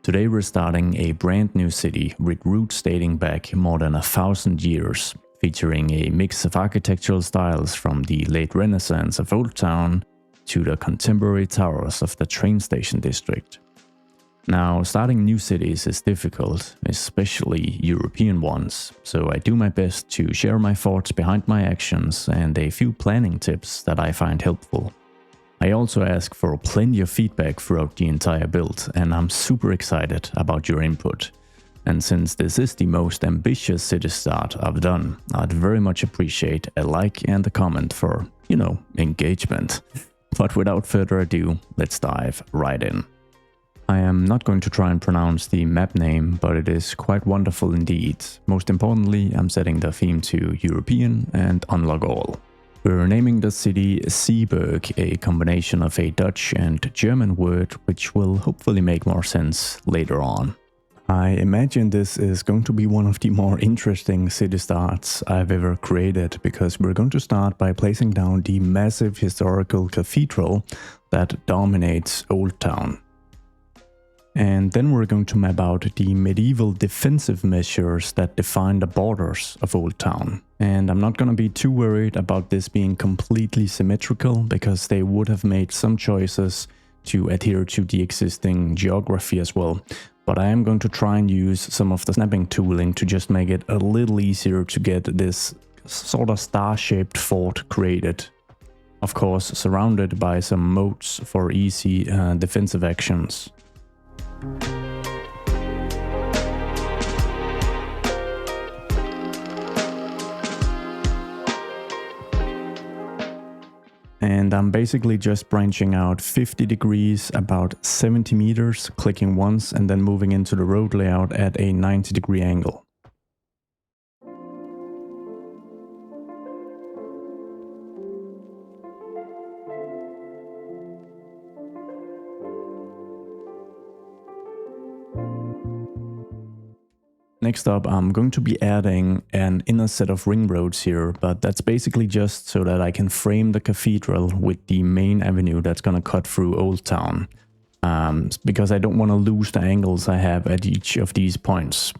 Today we're starting a brand new city with roots dating back more than 1,000 years, featuring a mix of architectural styles from the late Renaissance of Oldtown to the contemporary towers of the train station district. Now, starting new cities is difficult, especially European ones, so I do my best to share my thoughts behind my actions and a few planning tips that I find helpful. I also ask for plenty of feedback throughout the entire build, and I'm super excited about your input. And since this is the most ambitious city start I've done, I'd very much appreciate a like and a comment for, engagement. But without further ado, let's dive right in. I am not going to try and pronounce the map name, but it is quite wonderful indeed. Most importantly, I'm setting the theme to European and unlock all. We're naming the city Zeeburg, a combination of a Dutch and German word, which will hopefully make more sense later on. I imagine this is going to be one of the more interesting city starts I've ever created, because we're going to start by placing down the massive historical cathedral that dominates Oldtown. And then we're going to map out the medieval defensive measures that define the borders of Oldtown. And I'm not going to be too worried about this being completely symmetrical, because they would have made some choices to adhere to the existing geography as well. But I am going to try and use some of the snapping tooling to just make it a little easier to get this sort of star-shaped fort created. Of course, surrounded by some moats for easy defensive actions. And I'm basically just branching out 50 degrees, about 70 meters, clicking once and then moving into the road layout at a 90-degree angle. Next up, I'm going to be adding an inner set of ring roads here, but that's basically just so that I can frame the cathedral with the main avenue that's going to cut through Oldtown, because I don't want to lose the angles I have at each of these points.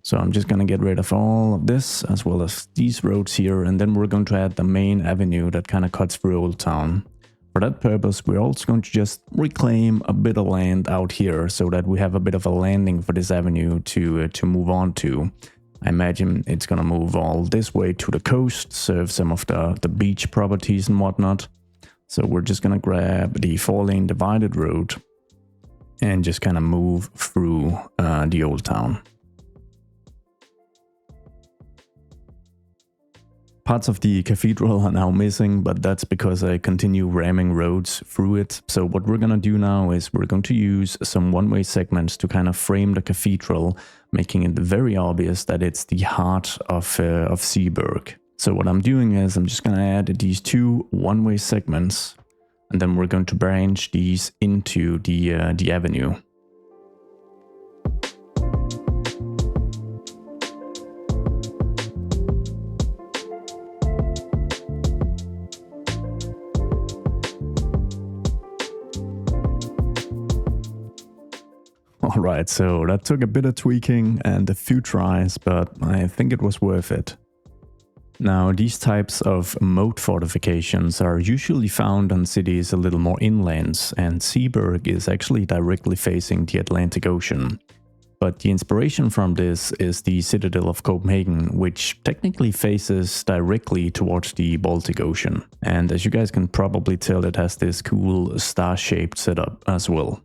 So I'm just going to get rid of all of this, as well as these roads here, and then we're going to add the main avenue that kind of cuts through Oldtown. For that purpose, we're also going to just reclaim a bit of land out here so that we have a bit of a landing for this avenue to move on to. I imagine it's going to move all this way to the coast, serve some of the beach properties and whatnot. So we're just going to grab the 4-lane divided road and just kind of move through the old town. Parts of the cathedral are now missing, but that's because I continue ramming roads through it. So what we're gonna do now is we're going to use some one-way segments to kind of frame the cathedral, making it very obvious that it's the heart of Zeeburg. So what I'm doing is I'm just gonna add these two one-way segments, and then we're going to branch these into the avenue. Alright, so that took a bit of tweaking and a few tries, but I think it was worth it. Now, these types of moat fortifications are usually found on cities a little more inland, and Zeeburg is actually directly facing the Atlantic Ocean. But the inspiration from this is the Citadel of Copenhagen, which technically faces directly towards the Baltic Ocean. And as you guys can probably tell, it has this cool star-shaped setup as well.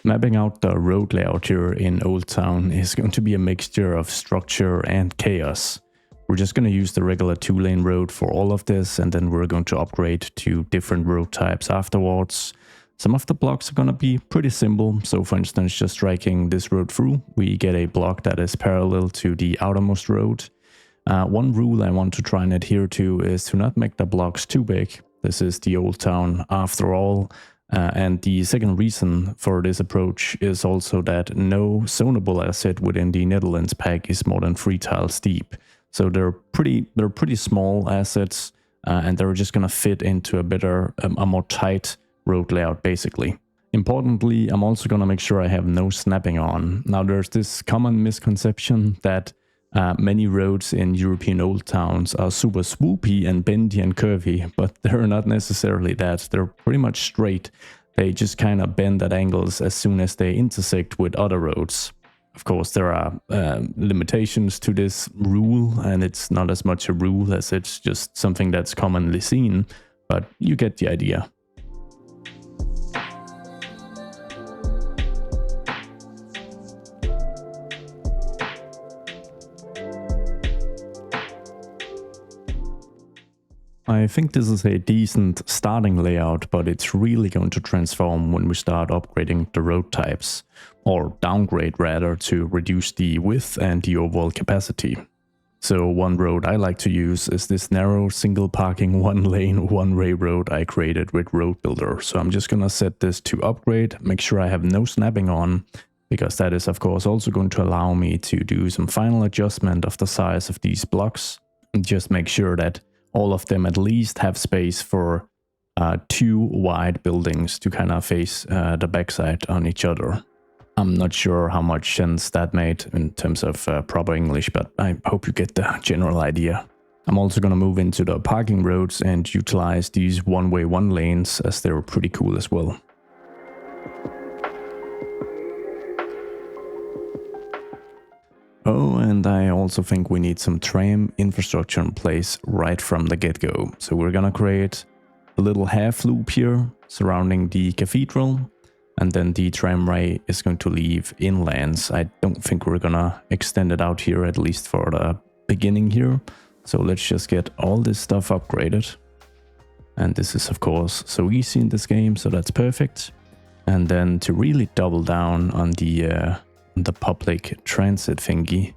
Mapping out the road layout here in Oldtown is going to be a mixture of structure and chaos. We're just going to use the regular 2-lane road for all of this, and then we're going to upgrade to different road types afterwards. Some of the blocks are going to be pretty simple, so for instance, just striking this road through, we get a block that is parallel to the outermost road. One rule I want to try and adhere to is to not make the blocks too big. This is the Oldtown after all. And the second reason for this approach is also that no zonable asset within the Netherlands pack is more than 3 tiles deep. So they're pretty small assets, and they're just gonna fit into a more tight road layout basically. Importantly, I'm also going to make sure I have no snapping on. Now, there's this common misconception that many roads in European old towns are super swoopy and bendy and curvy, but they're not necessarily that. They're pretty much straight. They just kind of bend at angles as soon as they intersect with other roads. Of course, there are limitations to this rule, and it's not as much a rule as it's just something that's commonly seen, but you get the idea. I think this is a decent starting layout, but it's really going to transform when we start upgrading the road types, or downgrade rather, to reduce the width and the overall capacity. So one road I like to use is this narrow single parking one lane one way road I created with Road Builder. So I'm just gonna set this to upgrade, make sure I have no snapping on, because that is of course also going to allow me to do some final adjustment of the size of these blocks, and just make sure that all of them at least have space for 2 wide buildings to kind of face the backside on each other. I'm not sure how much sense that made in terms of proper English, but I hope you get the general idea. I'm also going to move into the parking roads and utilize these one-way one lanes, as they're pretty cool as well. Oh, and I also think we need some tram infrastructure in place right from the get-go. So we're gonna create a little half loop here surrounding the cathedral, and then the tramway is going to leave inlands. I don't think we're gonna extend it out here, at least for the beginning here. So let's just get all this stuff upgraded. And this is of course so easy in this game, so that's perfect. And then to really double down on the public transit thingy,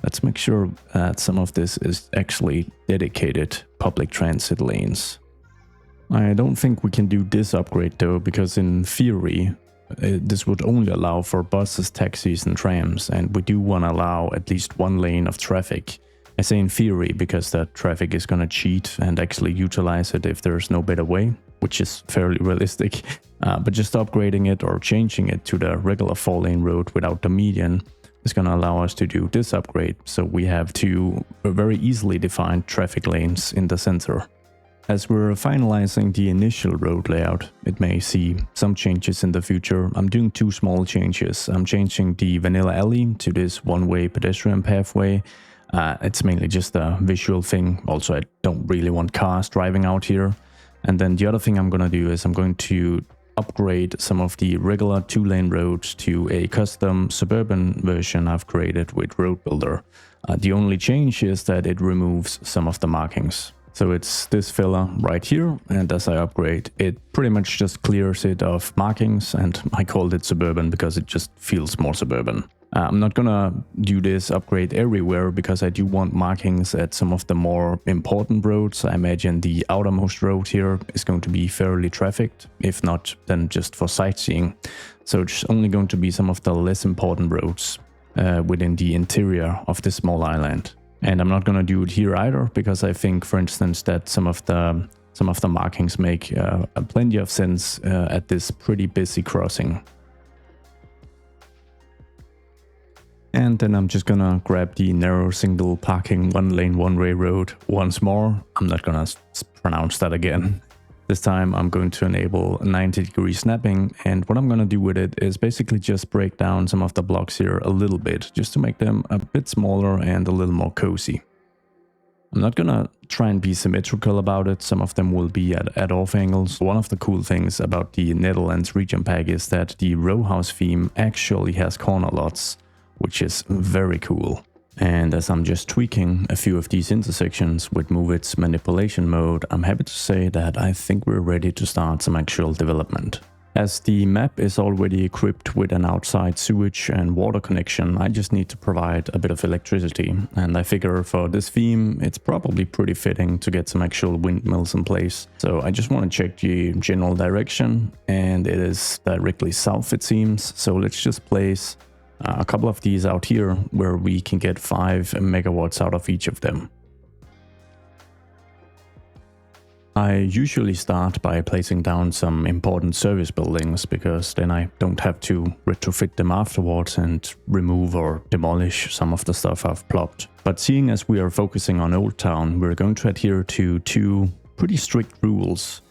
let's make sure that some of this is actually dedicated public transit lanes. I don't think we can do this upgrade though, because in theory this would only allow for buses, taxis and trams, and we do want to allow at least one lane of traffic. I say in theory because that traffic is gonna cheat and actually utilize it if there's no better way, which is fairly realistic. But just upgrading it or changing it to the regular 4-lane road without the median is going to allow us to do this upgrade. So we have 2 very easily defined traffic lanes in the center. As we're finalizing the initial road layout, it may see some changes in the future. I'm doing 2 small changes. I'm changing the vanilla alley to this one-way pedestrian pathway. It's mainly just a visual thing. Also, I don't really want cars driving out here. And then the other thing I'm going to do is I'm going to upgrade some of the regular 2-lane roads to a custom suburban version I've created with Road Builder. The only change is that it removes some of the markings. So it's this filler right here, and as I upgrade, it pretty much just clears it of markings, and I called it suburban because it just feels more suburban. I'm not gonna do this upgrade everywhere because I do want markings at some of the more important roads. I imagine the outermost road here is going to be fairly trafficked, if not then just for sightseeing. So it's only going to be some of the less important roads within the interior of this small island. And I'm not gonna do it here either, because I think, for instance, that some of the markings make plenty of sense at this pretty busy crossing. And then I'm just gonna grab the narrow single parking 1-lane one-way road once more. I'm not gonna pronounce that again. This time I'm going to enable 90-degree snapping, and what I'm gonna do with it is basically just break down some of the blocks here a little bit, just to make them a bit smaller and a little more cozy. I'm not gonna try and be symmetrical about it. Some of them will be at off angles. One of the cool things about the Netherlands region pack is that the row house theme actually has corner lots, which is very cool. And as I'm just tweaking a few of these intersections with Move It's manipulation mode, I'm happy to say that I think we're ready to start some actual development. As the map is already equipped with an outside sewage and water connection, I just need to provide a bit of electricity. And I figure for this theme, it's probably pretty fitting to get some actual windmills in place. So I just want to check the general direction, and it is directly south it seems. So let's just place a couple of these out here where we can get 5 megawatts out of each of them. I usually start by placing down some important service buildings, because then I don't have to retrofit them afterwards and remove or demolish some of the stuff I've plopped. But seeing as we are focusing on Oldtown, we're going to adhere to two pretty strict rules.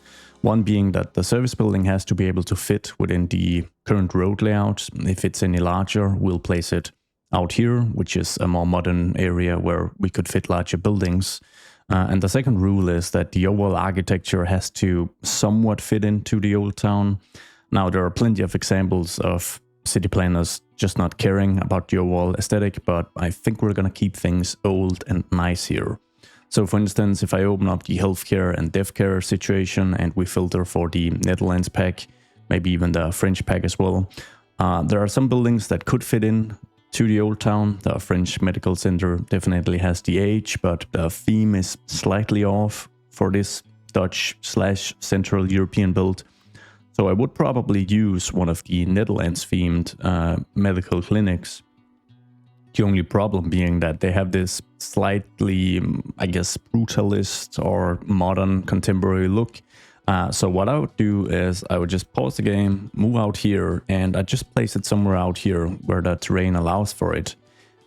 One being that the service building has to be able to fit within the current road layout. If it's any larger, we'll place it out here, which is a more modern area where we could fit larger buildings. And the second rule is that the overall architecture has to somewhat fit into the old town. Now, there are plenty of examples of city planners just not caring about the overall aesthetic, but I think we're going to keep things old and nice here. So for instance, if I open up the healthcare and deaf care situation and we filter for the Netherlands pack, maybe even the French pack as well, there are some buildings that could fit in to the old town. The French medical center definitely has the age, but the theme is slightly off for this Dutch/Central European build. So I would probably use one of the Netherlands themed medical clinics. The only problem being that they have this slightly, I guess, brutalist or modern contemporary look. So what I would do is I would just pause the game, move out here, and I just place it somewhere out here where the terrain allows for it.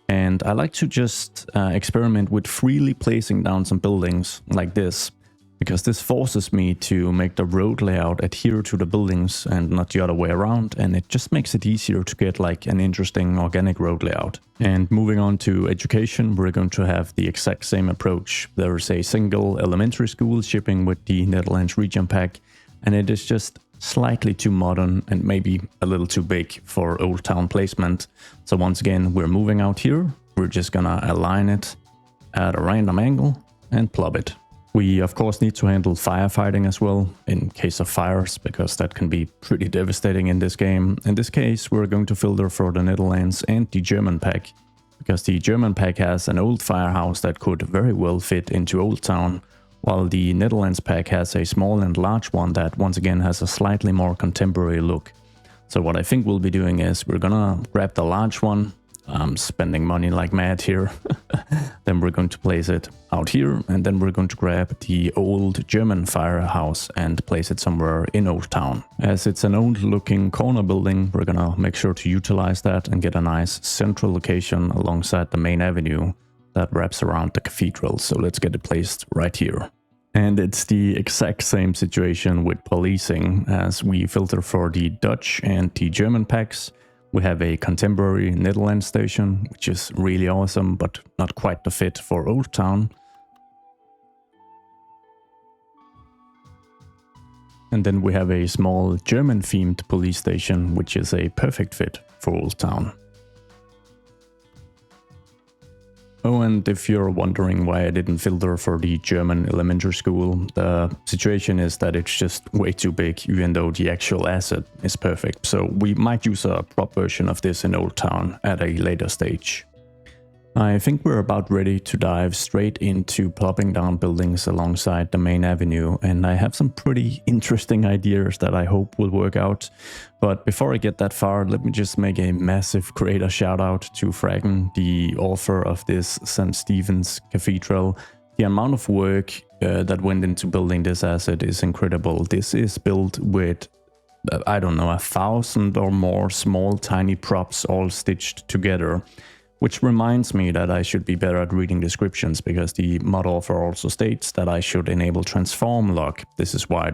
And I like to just experiment with freely placing down some buildings like this, because this forces me to make the road layout adhere to the buildings and not the other way around, and it just makes it easier to get like an interesting organic road layout. And moving on to education, we're going to have the exact same approach. There's a single elementary school shipping with the Netherlands region pack, and it is just slightly too modern and maybe a little too big for old town placement. So once again, we're moving out here. We're just gonna align it at a random angle and plop it. We of course need to handle firefighting as well in case of fires, because that can be pretty devastating in this game. In this case, we're going to filter for the Netherlands and the German pack, because the German pack has an old firehouse that could very well fit into Old Town, while the Netherlands pack has a small and large one that once again has a slightly more contemporary look. So what I think we'll be doing is we're gonna grab the large one. I'm spending money like mad here. Then we're going to place it out here, and then we're going to grab the old German firehouse and place it somewhere in Old Town. As it's an old looking corner building, we're gonna make sure to utilize that and get a nice central location alongside the main avenue that wraps around the cathedral. So let's get it placed right here. And it's the exact same situation with policing. As we filter for the Dutch and the German packs, we have a contemporary Netherlands station, which is really awesome, but not quite the fit for Old Town. And then we have a small German-themed police station, which is a perfect fit for Old Town. Oh, and if you're wondering why I didn't filter for the German elementary school, the situation is that it's just way too big, even though the actual asset is perfect. So we might use a prop version of this in Old Town at a later stage. I think we're about ready to dive straight into plopping down buildings alongside the main avenue, and I have some pretty interesting ideas that I hope will work out. But before I get that far, let me just make a massive creator shout out to Fragen, the author of this St. Stephen's Cathedral. The amount of work that went into building this asset is incredible. This is built with, I don't know, 1,000 or more small tiny props all stitched together. Which reminds me that I should be better at reading descriptions, because the mod author also states that I should enable transform lock. This is why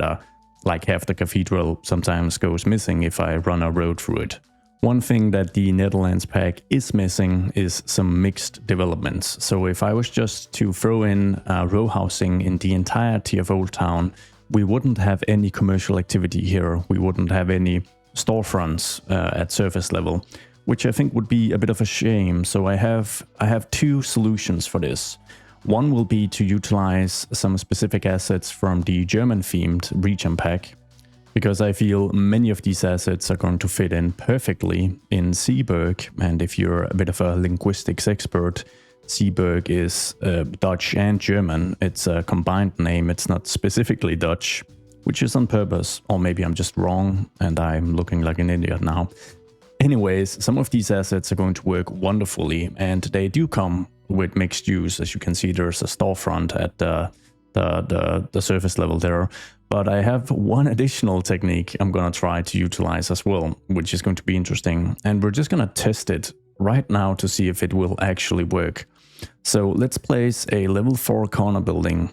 like half the cathedral sometimes goes missing if I run a road through it. One thing that the Netherlands pack is missing is some mixed developments. So if I was just to throw in row housing in the entirety of Old Town, we wouldn't have any commercial activity here. We wouldn't have any storefronts at surface level, which I think would be a bit of a shame. So I have two solutions for this. One will be to utilize some specific assets from the German-themed region pack, because I feel many of these assets are going to fit in perfectly in Zeeburg. And if you're a bit of a linguistics expert, Zeeburg is Dutch and German. It's a combined name, it's not specifically Dutch, which is on purpose, or maybe I'm just wrong and I'm looking like an idiot now. Anyways, some of these assets are going to work wonderfully, and they do come with mixed use. As you can see, there's a storefront at the the surface level there. But I have one additional technique I'm gonna try to utilize as well, which is going to be interesting. And we're just gonna test it right now to see if it will actually work. So let's place a level 4 corner building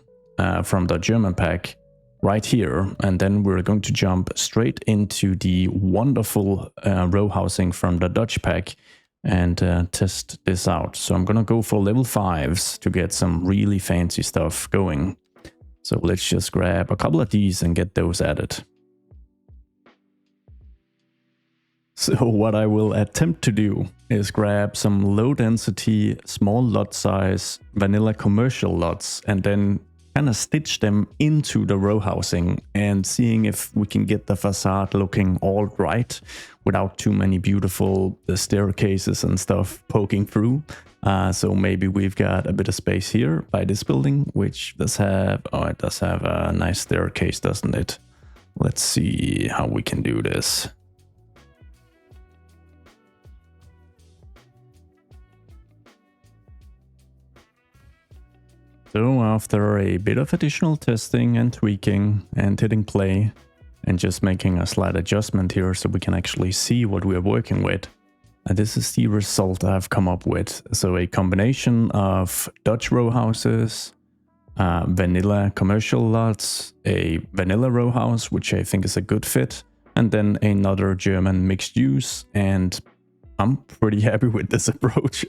from the German pack right here, and then we're going to jump straight into the wonderful row housing from the Dutch pack and test this out. So I'm gonna go for level 5s to get some really fancy stuff going. So let's just grab a couple of these and get those added. So what I will attempt to do is grab some low density, small lot size, vanilla commercial lots and then kind of stitch them into the row housing and seeing if we can get the facade looking all right without too many beautiful staircases and stuff poking through. So maybe we've got a bit of space here by this building, which does have, oh, it does have a nice staircase, doesn't it? Let's see how we can do this. So after a bit of additional testing and tweaking and hitting play and just making a slight adjustment here so we can actually see what we are working with, this is the result I've come up with. So a combination of Dutch row houses, vanilla commercial lots, a vanilla row house, which I think is a good fit, and then another German mixed use, and I'm pretty happy with this approach.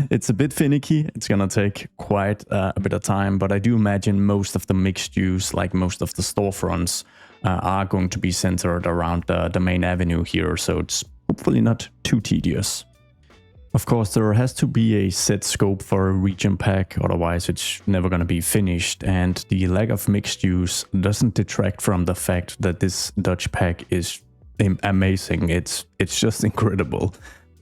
It's a bit finicky, it's gonna take quite a bit of time, but I do imagine most of the mixed use, like most of the storefronts, are going to be centered around the main avenue here, so it's hopefully not too tedious. Of course, there has to be a set scope for a region pack, otherwise it's never gonna be finished, and the lack of mixed use doesn't detract from the fact that this Dutch pack is amazing. It's just incredible.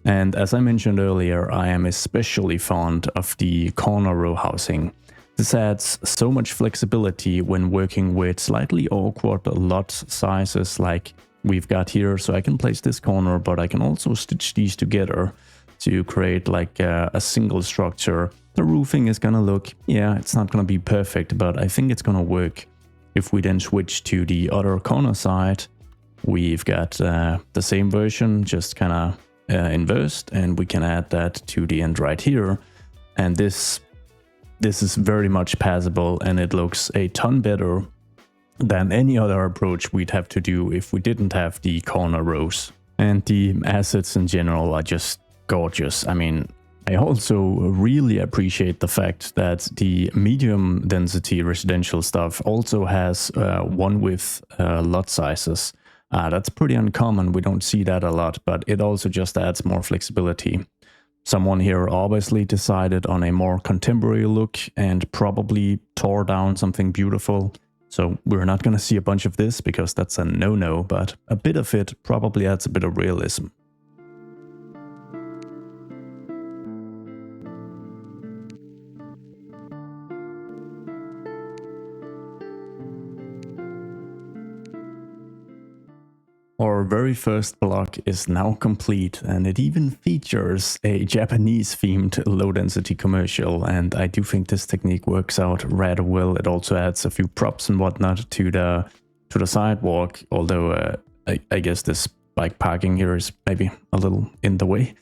And as I mentioned earlier, I am especially fond of the corner row housing. This adds so much flexibility when working with slightly awkward lot sizes like we've got here. So I can place this corner, but I can also stitch these together to create like a single structure. The roofing is gonna look, yeah, it's not gonna be perfect, but I think it's gonna work. If we then switch to the other corner side, we've got the same version, just kind of inversed, and we can add that to the end right here. And this is very much passable, and it looks a ton better than any other approach we'd have to do if we didn't have the corner rows. And the assets in general are just gorgeous. I mean, I also really appreciate the fact that the medium density residential stuff also has one with lot sizes. That's pretty uncommon, we don't see that a lot, but it also just adds more flexibility. Someone here obviously decided on a more contemporary look and probably tore down something beautiful. So we're not gonna see a bunch of this because that's a no-no, but a bit of it probably adds a bit of realism. Our very first block is now complete, and it even features a Japanese-themed low-density commercial, and I do think this technique works out rather well. It also adds a few props and whatnot to the sidewalk, although I guess this bike parking here is maybe a little in the way.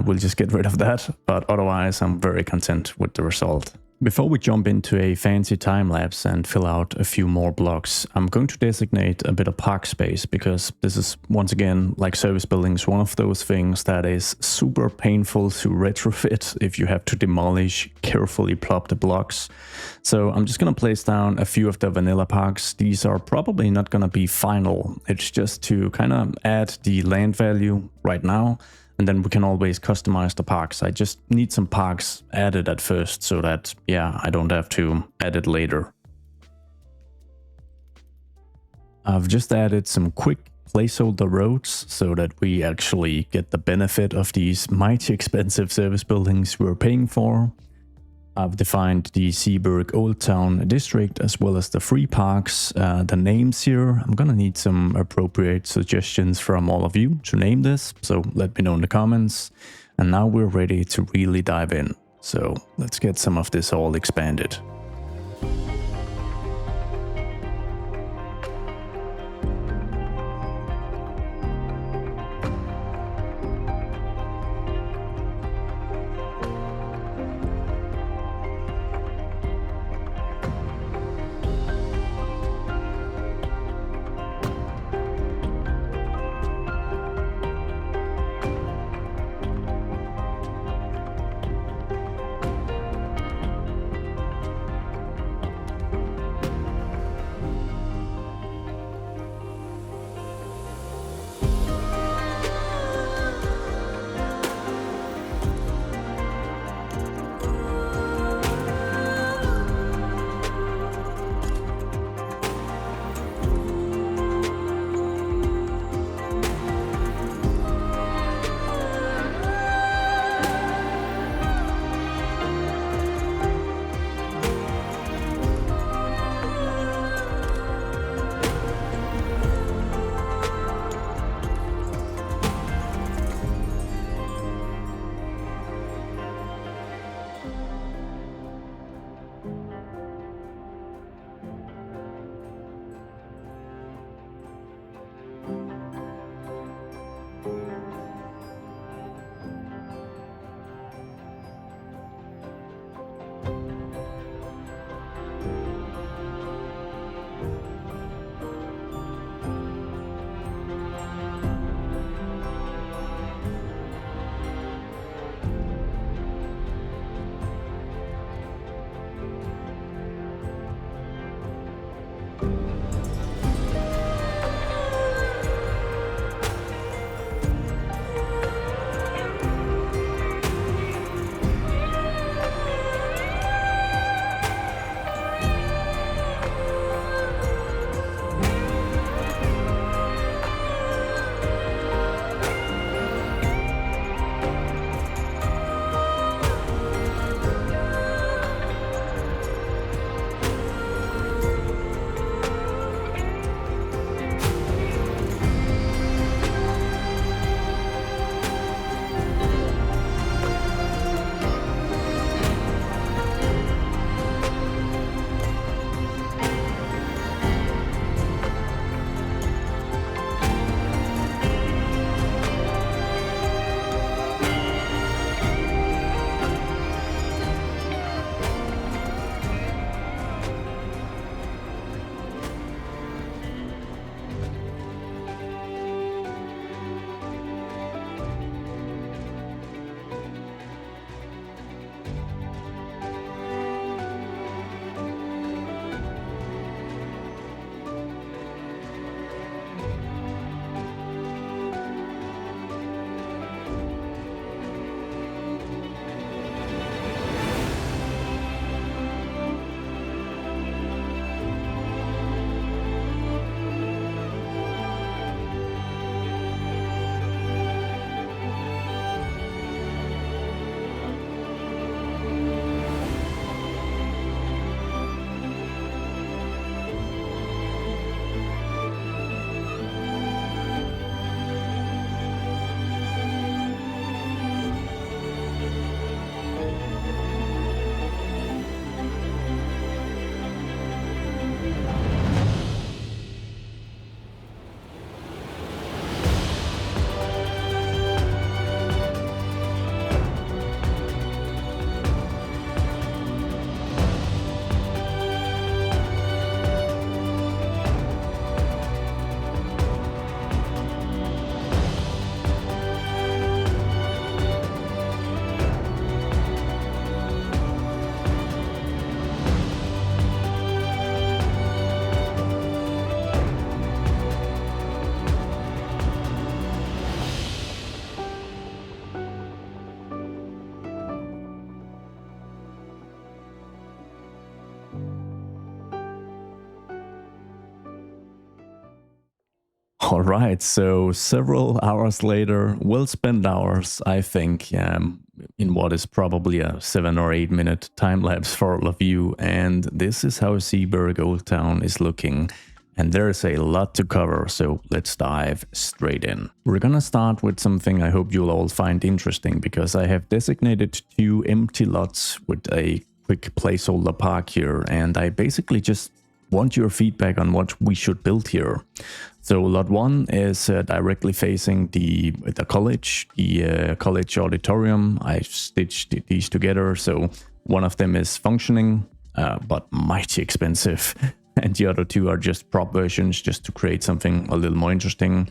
We'll just get rid of that, but otherwise I'm very content with the result. Before we jump into a fancy time-lapse and fill out a few more blocks, I'm going to designate a bit of park space, because this is, once again, like service buildings, one of those things that is super painful to retrofit if you have to demolish carefully plopped blocks. So I'm just going to place down a few of the vanilla parks. These are probably not going to be final. It's just to kind of add the land value right now. And then we can always customize the parks. I just need some parks added at first so that, yeah, I don't have to add it later. I've just added some quick placeholder roads so that we actually get the benefit of these mighty expensive service buildings we're paying for. I've defined the Zeeburg Oldtown district as well as the free parks. The names here, I'm gonna need some appropriate suggestions from all of you to name this, so let me know in the comments. And now we're ready to really dive in. So let's get some of this all expanded. All right, so several hours later, well spent hours, I think, in what is probably a 7 or 8 minute time lapse for all of you. And this is how Zeeburg Oldtown is looking. And there's a lot to cover, so let's dive straight in. We're gonna start with something I hope you'll all find interesting, because I have designated 2 empty lots with a quick placeholder park here, and I basically just want your feedback on what we should build here. So lot 1 is directly facing the college, the college auditorium. I've stitched these together, so one of them is functioning, but mighty expensive. And the other 2 are just prop versions, just to create something a little more interesting.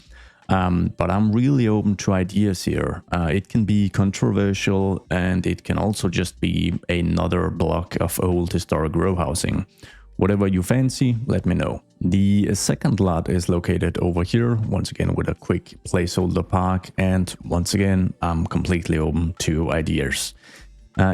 But I'm really open to ideas here. It can be controversial, and it can also just be another block of old historic row housing. Whatever you fancy, let me know. The second lot is located over here, once again with a quick placeholder park, and once again, I'm completely open to ideas.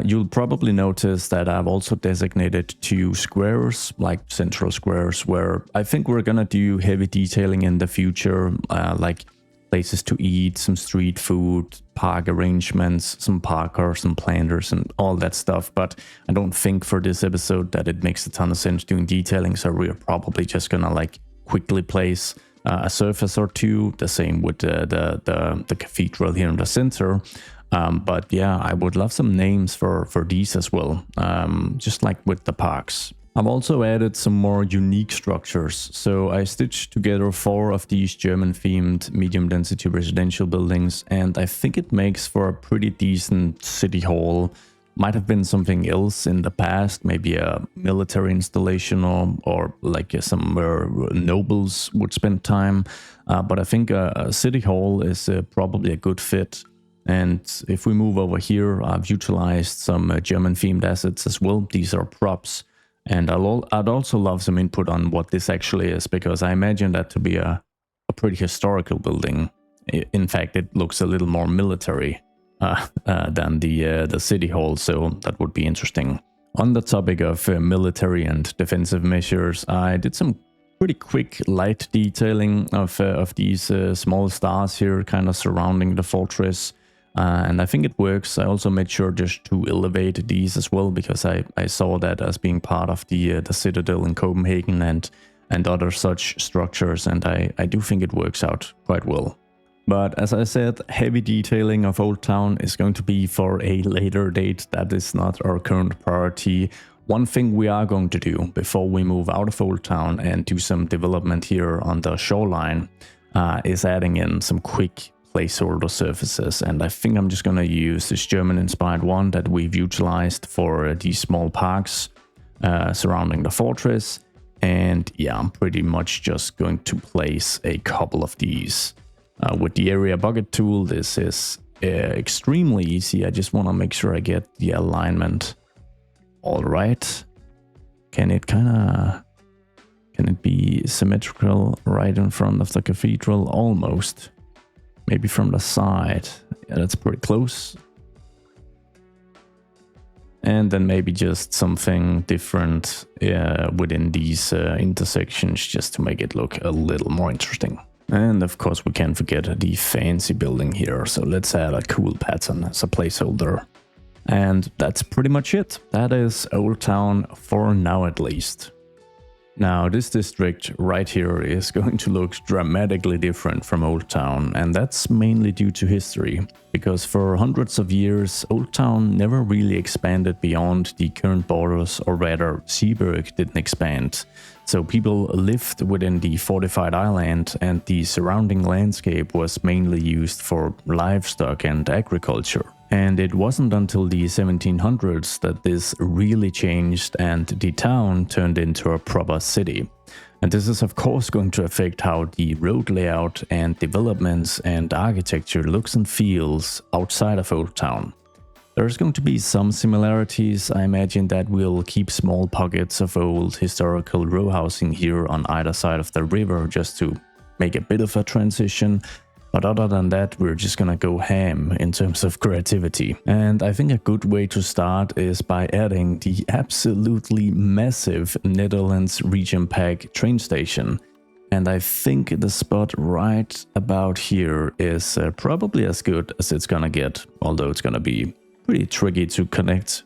You'll probably notice that I've also designated 2 squares, like central squares, where I think we're gonna do heavy detailing in the future, like places to eat, some street food, park arrangements, some parkers, some planters, and all that stuff. But I don't think for this episode that it makes a ton of sense doing detailing, so we're probably just gonna like quickly place a surface or 2. The same with the cathedral here in the center. But yeah, I would love some names for these as well, just like with the parks. I've also added some more unique structures. So I stitched together 4 of these German-themed medium-density residential buildings, and I think it makes for a pretty decent city hall. Might have been something else in the past, maybe a military installation or like somewhere nobles would spend time. But I think a city hall is probably a good fit. And if we move over here, I've utilized some German-themed assets as well. These are props. And I'd also love some input on what this actually is, because I imagine that to be a pretty historical building. In fact, it looks a little more military than the city hall, so that would be interesting. On the topic of military and defensive measures, I did some pretty quick light detailing of these small stars here, kind of surrounding the fortress. And I think it works. I also made sure just to elevate these as well, because I saw that as being part of the citadel in Copenhagen and other such structures, and I do think it works out quite well. But as I said, heavy detailing of Oldtown is going to be for a later date. That is not our current priority. One thing we are going to do before we move out of Oldtown and do some development here on the shoreline is adding in some quick placeholder surfaces, and I think I'm just gonna use this German-inspired one that we've utilized for these small parks surrounding the fortress. And yeah, I'm pretty much just going to place a couple of these. With the area bucket tool, this is extremely easy. I just want to make sure I get the alignment all right. Can it be symmetrical right in front of the cathedral? Almost. Maybe from the side. Yeah, that's pretty close. And then maybe just something different within these intersections, just to make it look a little more interesting. And of course we can't forget the fancy building here, so let's add a cool pattern as a placeholder. And that's pretty much it. That is Oldtown for now, at least. Now, this district right here is going to look dramatically different from Oldtown, and that's mainly due to history, because for hundreds of years, Oldtown never really expanded beyond the current borders, or rather, Zeeburg didn't expand. So people lived within the fortified island, and the surrounding landscape was mainly used for livestock and agriculture. And it wasn't until the 1700s that this really changed and the town turned into a proper city. And this is of course going to affect how the road layout and developments and architecture looks and feels outside of Oldtown. There's going to be some similarities. I imagine that we'll keep small pockets of old historical row housing here on either side of the river just to make a bit of a transition. But other than that, we're just gonna go ham in terms of creativity. And I think a good way to start is by adding the absolutely massive Netherlands Region Pack train station. And I think the spot right about here is probably as good as it's gonna get, although it's gonna be pretty tricky to connect.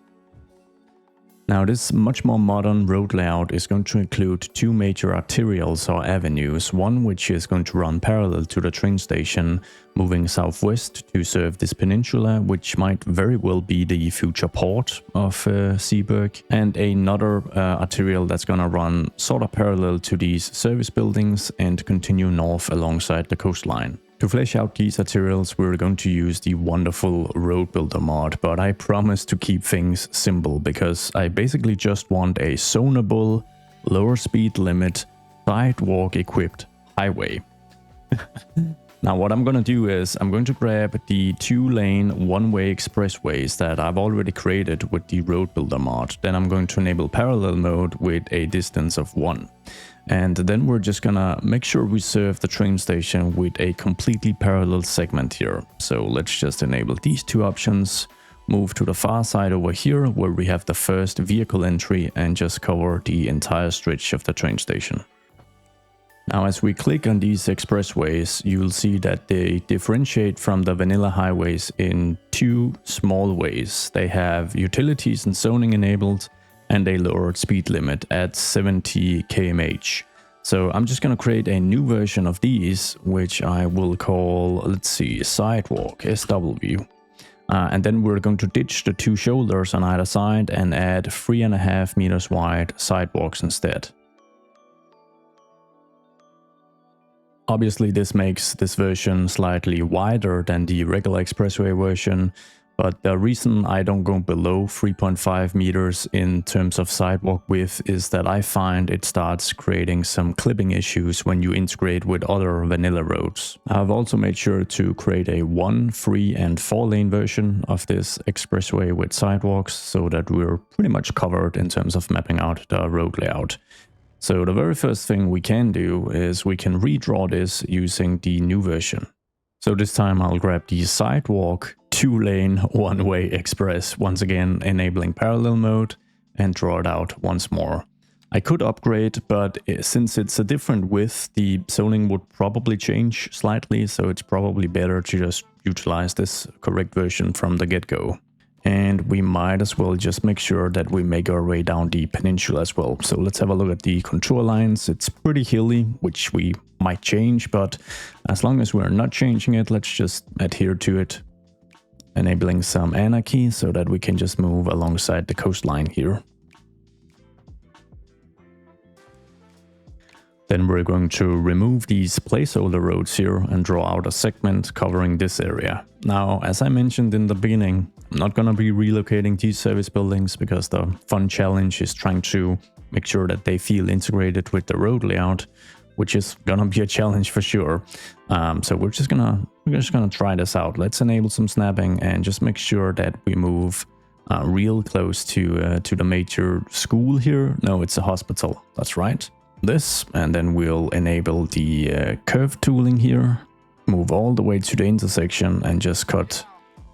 Now this much more modern road layout is going to include two major arterials or avenues, one which is going to run parallel to the train station, moving southwest to serve this peninsula, which might very well be the future port of Zeeburg, and another arterial that's going to run sort of parallel to these service buildings and continue north alongside the coastline. To flesh out these arterials, we're going to use the wonderful Road Builder mod, but I promise to keep things simple because I basically just want a zonable, lower speed limit, sidewalk equipped highway. Now what I'm gonna do is I'm going to grab the 2-lane one-way expressways that I've already created with the Road Builder mod. Then I'm going to enable parallel mode with a distance of 1. And then we're just gonna make sure we serve the train station with a completely parallel segment here. So let's just enable these two options, move to the far side over here where we have the first vehicle entry and just cover the entire stretch of the train station. Now as we click on these expressways, you'll see that they differentiate from the vanilla highways in two small ways. They have utilities and zoning enabled, and a lowered speed limit at 70 km/h. So I'm just going to create a new version of these, which I will call, let's see, Sidewalk, SW. And then we're going to ditch the two shoulders on either side and add 3.5 meters wide sidewalks instead. Obviously this makes this version slightly wider than the regular expressway version, but the reason I don't go below 3.5 meters in terms of sidewalk width is that I find it starts creating some clipping issues when you integrate with other vanilla roads. I've also made sure to create a 1, 3 and 4 lane version of this expressway with sidewalks so that we're pretty much covered in terms of mapping out the road layout. So the very first thing we can do is we can redraw this using the new version. So this time I'll grab the sidewalk 2-lane one-way express, once again enabling parallel mode, and draw it out once more. I could upgrade, but since it's a different width, the zoning would probably change slightly, so it's probably better to just utilize this correct version from the get-go. And we might as well just make sure that we make our way down the peninsula as well. So let's have a look at the contour lines. It's pretty hilly, which we might change, but as long as we're not changing it, let's just adhere to it, enabling some anarchy so that we can just move alongside the coastline here. Then we're going to remove these placeholder roads here and draw out a segment covering this area. Now, as I mentioned in the beginning, I'm not going to be relocating these service buildings because the fun challenge is trying to make sure that they feel integrated with the road layout, which is going to be a challenge for sure. So we're just gonna try this out. Let's enable some snapping and just make sure that we move real close to the major school here. No, it's a hospital. That's right. This, and then we'll enable the curve tooling here, move all the way to the intersection and just cut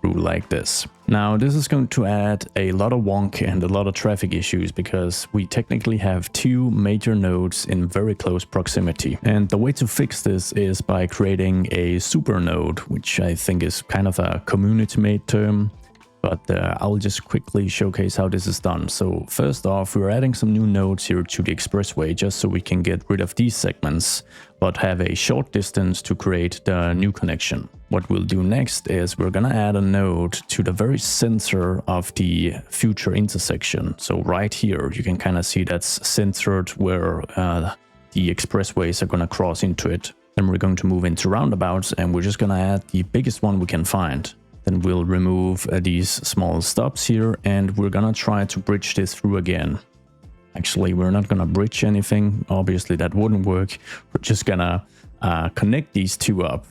through like this. Now this is going to add a lot of wonk and a lot of traffic issues because we technically have two major nodes in very close proximity, and the way to fix this is by creating a super node, which I think is kind of a community made term. But I'll just quickly showcase how this is done. So first off, we're adding some new nodes here to the expressway just so we can get rid of these segments, but have a short distance to create the new connection. What we'll do next is we're gonna add a node to the very center of the future intersection. So right here, you can kind of see that's centered where the expressways are gonna cross into it. Then we're going to move into roundabouts and we're just gonna add the biggest one we can find. Then we'll remove these small stops here and we're gonna try to bridge this through again. Actually, we're not gonna bridge anything. Obviously, that wouldn't work. We're just gonna connect these two up.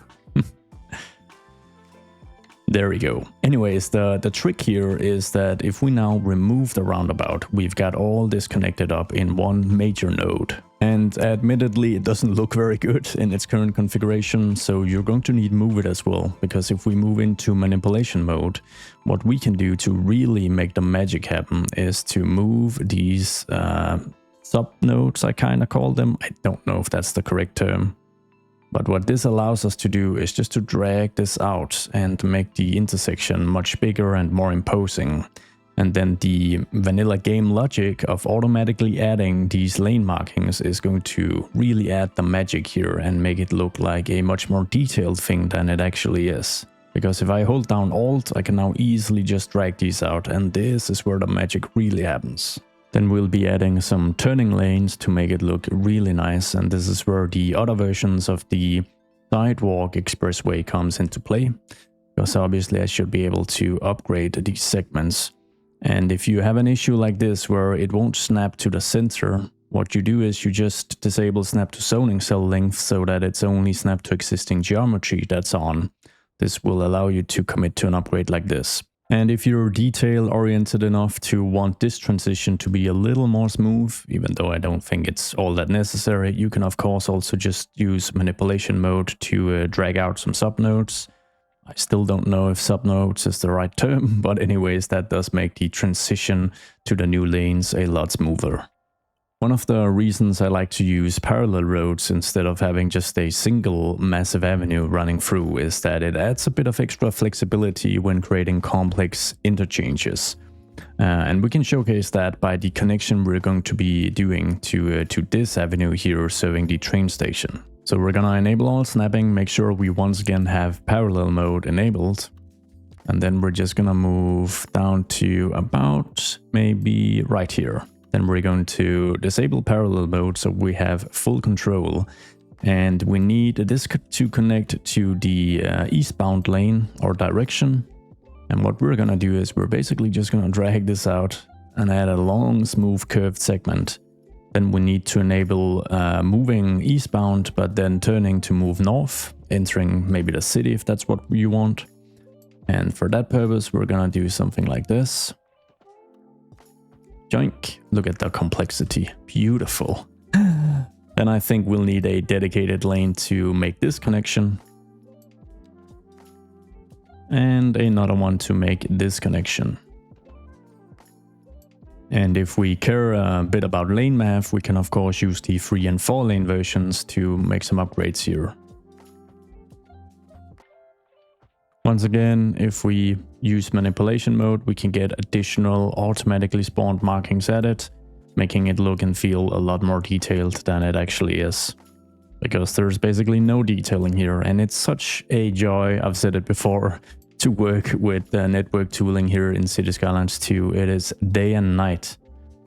There we go. Anyways, the trick here is that if we now remove the roundabout, we've got all this connected up in one major node. And admittedly, it doesn't look very good in its current configuration, so you're going to need move it as well, because if we move into manipulation mode, what we can do to really make the magic happen is to move these sub-nodes, I kind of call them. I don't know if that's the correct term. But what this allows us to do is just to drag this out and make the intersection much bigger and more imposing. And then the vanilla game logic of automatically adding these lane markings is going to really add the magic here and make it look like a much more detailed thing than it actually is. Because if I hold down Alt, I can now easily just drag these out, and this is where the magic really happens. Then we'll be adding some turning lanes to make it look really nice, and this is where the other versions of the sidewalk expressway comes into play. Because obviously I should be able to upgrade these segments. And if you have an issue like this where it won't snap to the center, what you do is you just disable snap to zoning cell length so that it's only snapped to existing geometry that's on. This will allow you to commit to an upgrade like this. And if you're detail oriented enough to want this transition to be a little more smooth, even though I don't think it's all that necessary, you can of course also just use manipulation mode to drag out some subnodes. I still don't know if subnodes is the right term, but anyways, that does make the transition to the new lanes a lot smoother. One of the reasons I like to use parallel roads instead of having just a single massive avenue running through is that it adds a bit of extra flexibility when creating complex interchanges. And we can showcase that by the connection we're going to be doing to this avenue here serving the train station. So we're gonna enable all snapping, make sure we once again have parallel mode enabled. And then we're just gonna move down to about maybe right here. Then we're going to disable parallel mode so we have full control. And we need this to connect to the eastbound lane or direction. And what we're gonna do is we're basically just gonna drag this out and add a long smooth curved segment. Then we need to enable moving eastbound, but then turning to move north, entering maybe the city if that's what you want. And for that purpose, we're gonna do something like this. Joink. Look at the complexity. Beautiful. Then I think we'll need a dedicated lane to make this connection. And another one to make this connection. And if we care a bit about lane math, we can of course use the 3 and 4 lane versions to make some upgrades here. Once again, if we use manipulation mode, we can get additional automatically spawned markings added, making it look and feel a lot more detailed than it actually is. Because there's basically no detailing here, and it's such a joy, I've said it before, to work with the network tooling here in City Skylines 2. It is day and night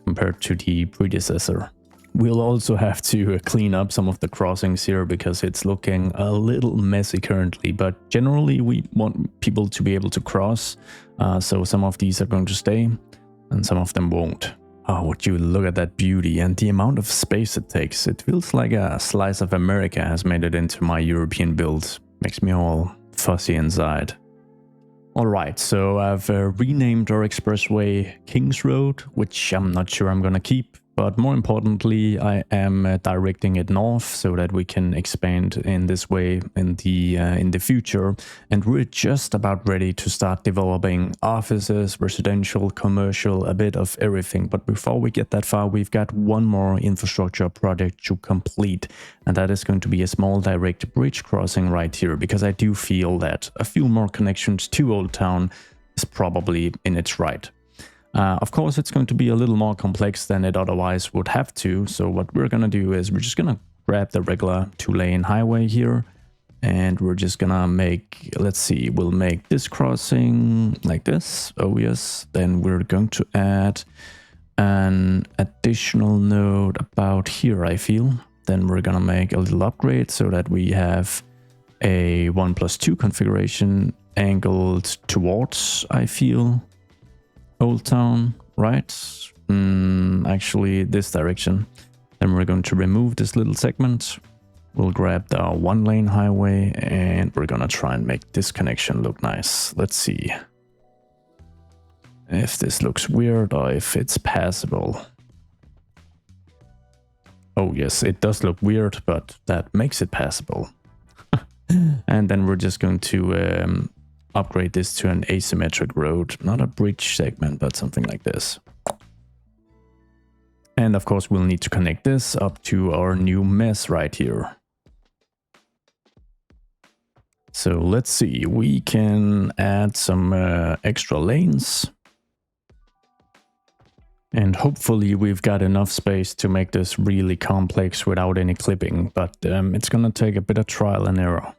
compared to the predecessor. We'll also have to clean up some of the crossings here because it's looking a little messy currently, but generally we want people to be able to cross, so some of these are going to stay and some of them won't. Oh, would you look at that beauty and the amount of space it takes. It feels like a slice of America has made it into my European build. Makes me all fuzzy inside. Alright, so I've renamed our expressway Kings Road, which I'm not sure I'm gonna keep. But more importantly, I am directing it north so that we can expand in this way in the future. And we're just about ready to start developing offices, residential, commercial, a bit of everything. But before we get that far, we've got one more infrastructure project to complete. And that is going to be a small direct bridge crossing right here, because I do feel that a few more connections to Oldtown is probably in its right. Of course, it's going to be a little more complex than it otherwise would have to. So what we're going to do is we're just going to grab the regular 2-lane highway here. And we're just going to make, let's see, we'll make this crossing like this. Oh, yes. Then we're going to add an additional node about here, I feel. Then we're going to make a little upgrade so that we have a 1+2 configuration angled towards, I feel, Oldtown, right? Actually, this direction. Then we're going to remove this little segment. We'll grab the 1-lane highway and we're gonna try and make this connection look nice. Let's see if this looks weird or if it's passable. Oh yes, it does look weird, but that makes it passable. And then we're just going to upgrade this to an asymmetric road, not a bridge segment, but something like this. And of course, we'll need to connect this up to our new mess right here. So let's see, we can add some extra lanes. And hopefully we've got enough space to make this really complex without any clipping, but it's gonna take a bit of trial and error.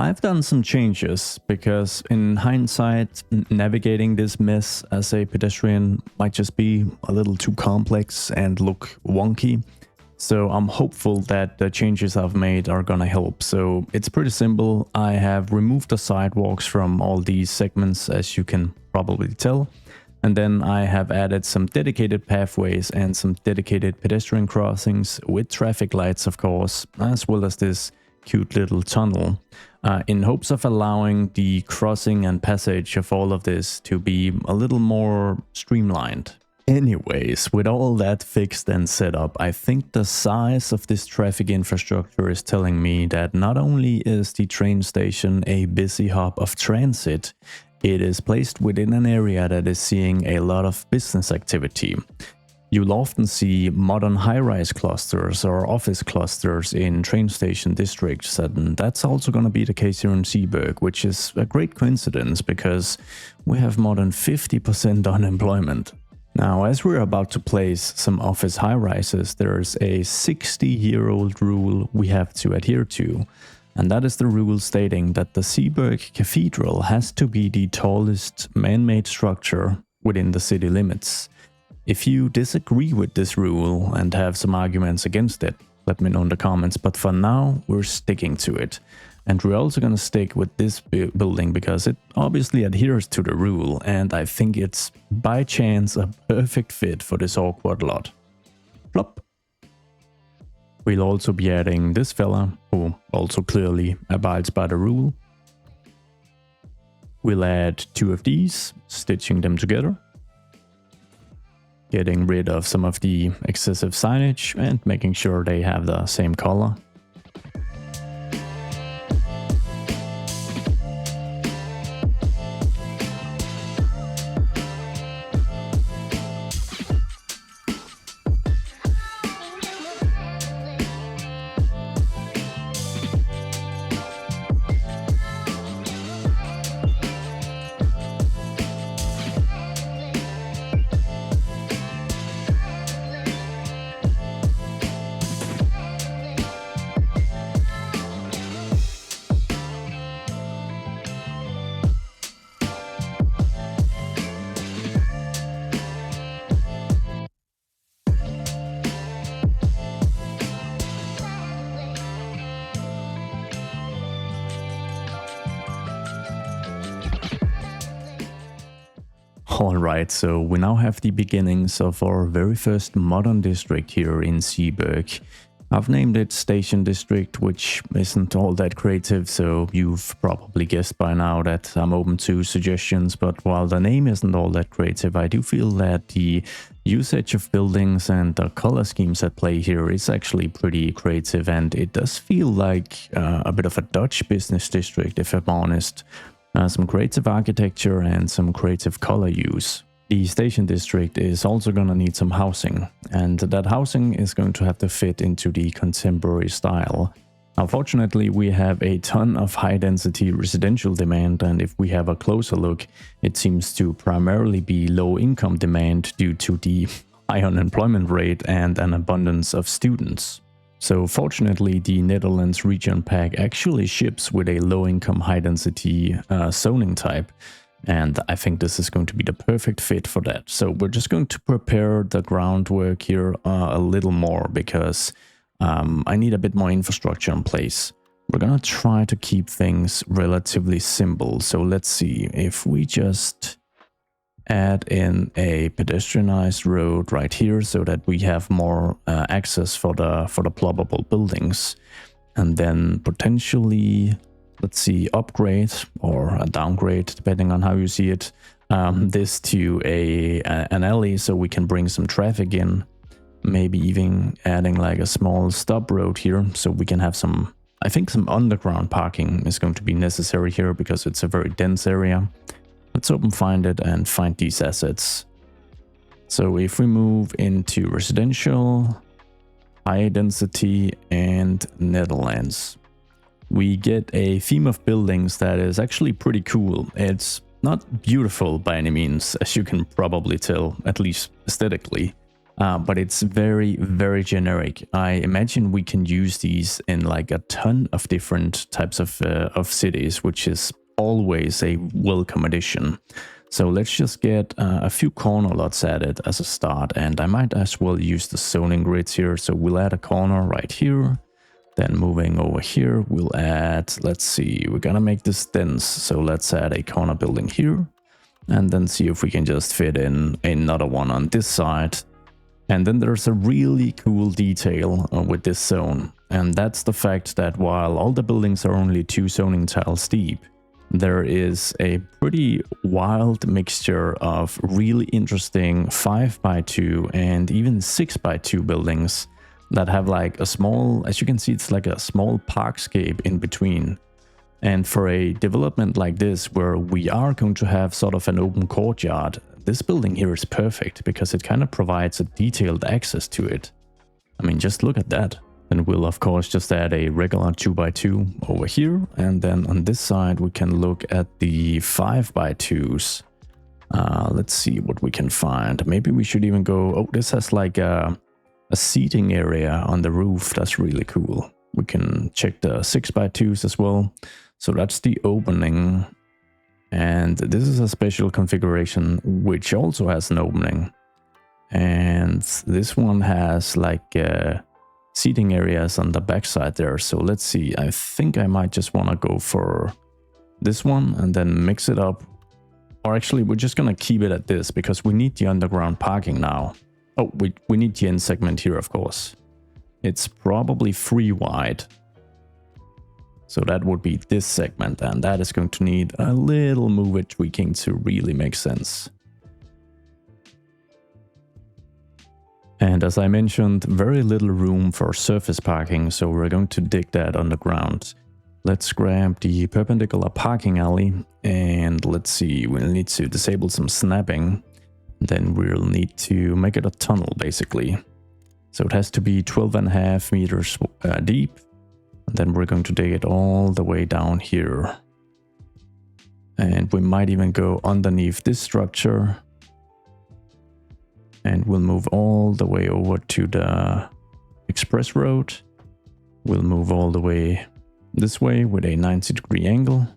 I've done some changes because in hindsight, navigating this mess as a pedestrian might just be a little too complex and look wonky. So I'm hopeful that the changes I've made are gonna help. So it's pretty simple. I have removed the sidewalks from all these segments, as you can probably tell. And then I have added some dedicated pathways and some dedicated pedestrian crossings with traffic lights, of course, as well as this cute little tunnel, in hopes of allowing the crossing and passage of all of this to be a little more streamlined. Anyways, with all that fixed and set up, I think the size of this traffic infrastructure is telling me that not only is the train station a busy hub of transit, it is placed within an area that is seeing a lot of business activity. You'll often see modern high-rise clusters or office clusters in train station districts, and that's also going to be the case here in Zeeburg, which is a great coincidence because we have more than 50% unemployment. Now, as we're about to place some office high-rises, there's a 60-year-old rule we have to adhere to, and that is the rule stating that the Zeeburg cathedral has to be the tallest man-made structure within the city limits. If you disagree with this rule and have some arguments against it, let me know in the comments, but for now we're sticking to it. And we're also gonna stick with this building because it obviously adheres to the rule, and I think it's by chance a perfect fit for this awkward lot. Plop. We'll also be adding this fella, who also clearly abides by the rule. We'll add 2 of these, stitching them together. Getting rid of some of the excessive signage and making sure they have the same color. Alright, so we now have the beginnings of our very first modern district here in Zeeburg. I've named it Station District, which isn't all that creative, so you've probably guessed by now that I'm open to suggestions, but while the name isn't all that creative, I do feel that the usage of buildings and the color schemes at play here is actually pretty creative, and it does feel like a bit of a Dutch business district, if I'm honest. Some creative architecture and some creative color use. The station district is also gonna need some housing, and that housing is going to have to fit into the contemporary style. Unfortunately, we have a ton of high-density residential demand, and if we have a closer look, it seems to primarily be low-income demand due to the high unemployment rate and an abundance of students. So fortunately, the Netherlands region pack actually ships with a low-income, high-density zoning type, and I think this is going to be the perfect fit for that. So we're just going to prepare the groundwork here a little more because I need a bit more infrastructure in place. We're gonna try to keep things relatively simple. So let's see if we just add in a pedestrianized road right here so that we have more access for the ploppable buildings, and then potentially let's see, upgrade or a downgrade, depending on how you see it, this to an alley so we can bring some traffic in. Maybe even adding like a small stop road here so we can have some, I think some underground parking is going to be necessary here because it's a very dense area. Let's open find it and find these assets. So if we move into residential, high density and Netherlands, we get a theme of buildings that is actually pretty cool. It's not beautiful by any means, as you can probably tell, at least aesthetically. But it's very, very generic. I imagine we can use these in like a ton of different types of cities, which is always a welcome addition. So let's just get a few corner lots added as a start, and I might as well use the zoning grids here. So we'll add a corner right here. Then moving over here, we'll add, let's see, we're gonna make this dense. So let's add a corner building here, and then see if we can just fit in another one on this side. And then there's a really cool detail with this zone, and that's the fact that while all the buildings are only 2 zoning tiles deep, there is a pretty wild mixture of really interesting 5x2 and even 6x2 buildings that have like a small, as you can see, it's like a small parkscape in between. And for a development like this, where we are going to have sort of an open courtyard, this building here is perfect because it kind of provides a detailed access to it. I mean, just look at that. Then we'll of course just add a regular 2x2 over here, and then on this side we can look at the 5x2s. Let's see what we can find. Maybe we should even go, oh, this has like a seating area on the roof. That's really cool. We can check the 6x2s as well. So that's the opening, and this is a special configuration which also has an opening, and this one has like seating areas on the backside there. So let's see, I think I might just want to go for this one and then mix it up. Or actually, we're just going to keep it at this because we need the underground parking now. Oh, we need the end segment here, of course. It's probably 3 wide. So that would be this segment, and that is going to need a little move tweaking to really make sense. And as I mentioned, very little room for surface parking, so we're going to dig that underground. Let's grab the perpendicular parking alley, and let's see, we'll need to disable some snapping. Then we'll need to make it a tunnel, basically. So it has to be 12.5 meters deep. And then we're going to dig it all the way down here. And we might even go underneath this structure. And we'll move all the way over to the express road. We'll move all the way this way with a 90-degree angle,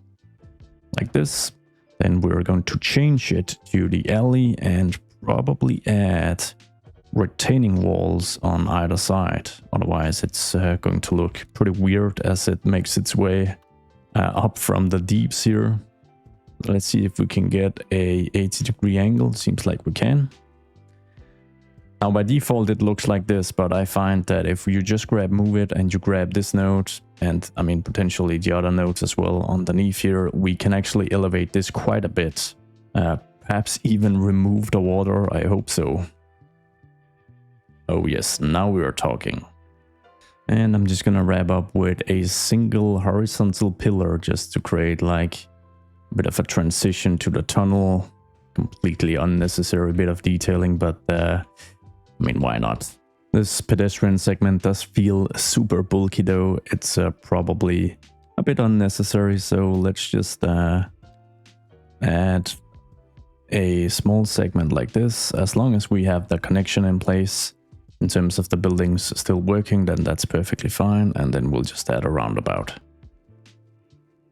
like this. Then we're going to change it to the alley and probably add retaining walls on either side. Otherwise it's going to look pretty weird as it makes its way up from the deeps here. Let's see if we can get a 80-degree angle. Seems like we can. Now by default it looks like this, but I find that if you just move it and you grab this node, and I mean potentially the other nodes as well underneath here, we can actually elevate this quite a bit. Perhaps even remove the water, I hope so. Oh yes, now we are talking. And I'm just gonna wrap up with a single horizontal pillar just to create like a bit of a transition to the tunnel. Completely unnecessary bit of detailing, but I mean, why not? This pedestrian segment does feel super bulky though. It's probably a bit unnecessary, so let's just add a small segment like this. As long as we have the connection in place in terms of the buildings still working, then that's perfectly fine, and then we'll just add a roundabout.